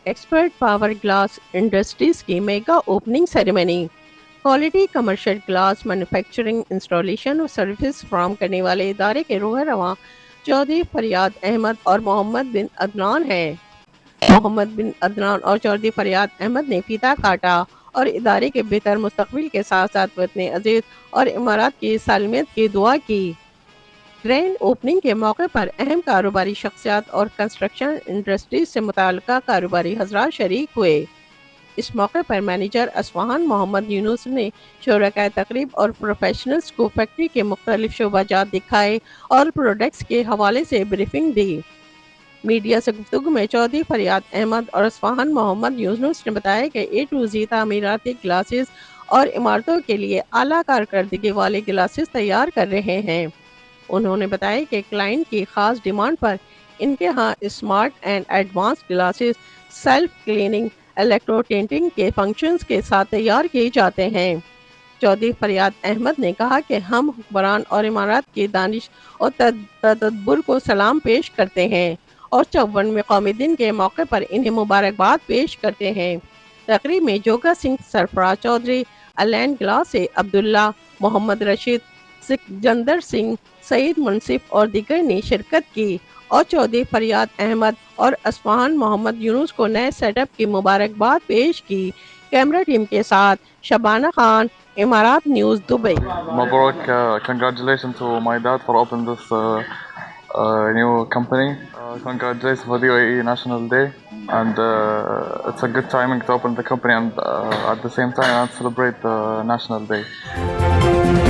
Expert power glass industries की mega opening ceremony. Quality commercial glass manufacturing installation और service फराहम करने वाले इदारे के रूह रवां चौधरी फरियाद अहमद और मोहम्मद बिन अदनान हैं। मोहम्मद बिन अदनान और चौधरी फरियाद अहमद ने फीता काटा और इदारे के बेहतर मुस्तकबिल के साथ साथ वतन अजीज और इमारात की सालमियत की दुआ की। ग्रैंड ओपनिंग के मौके पर अहम कारोबारी शख्सियात और कंस्ट्रक्शन इंडस्ट्रीज से मुताल्लिका कारोबारी हजरात शरीक हुए। इस मौके पर मैनेजर असफ़हान मोहम्मद यूनुस ने शोरकाए तकरीब और प्रोफेशनल्स को फैक्ट्री के मुख्तलिफ शोबाजात दिखाए और प्रोडक्ट्स के हवाले से ब्रीफिंग दी। मीडिया से गुफ्तगू में चौधरी फरियाद अहमद और असफ़हान मोहम्मद यूनुस ने बताया कि ए टू जी तामीराती ग्लासेस और इमारतों के लिए आला कारकर्दगी वाले ग्लासेस तैयार कर रहे हैं। उन्होंने बताया कि क्लाइंट की खास डिमांड पर इनके यहाँ smart and advance glasses self cleaning electro tinting के फंक्शंस के साथ तैयार किए जाते हैं। चौधरी फरियाद अहमद ने कहा कि हम हुक्मरान और इमारत की दानिश और तदब्बुर को सलाम पेश करते हैं और 54वें कौमी दिन के मौके पर इन्हें मुबारकबाद पेश करते हैं। तकरीब में जोगा सिंह सरफराज चौधरी, अलैन ग्लास से अब्दुल्ला, मोहम्मद रशीद, सिकंदर सिंह, सईद मुनसिफ और दीगर ने शिरकत की और चौधरी फरियाद अहमद और असफ़हान मोहम्मद यूनुस को नए सेटअप की मुबारकबाद पेश की। कैमरा टीम के साथ Shabana Khan, Imarat news, Dubai. Mabarak, congratulations to my dad for opening this new company. Congratulations for the UAE National Day, and it's a good timing to open the company and at the same time and celebrate the National Day.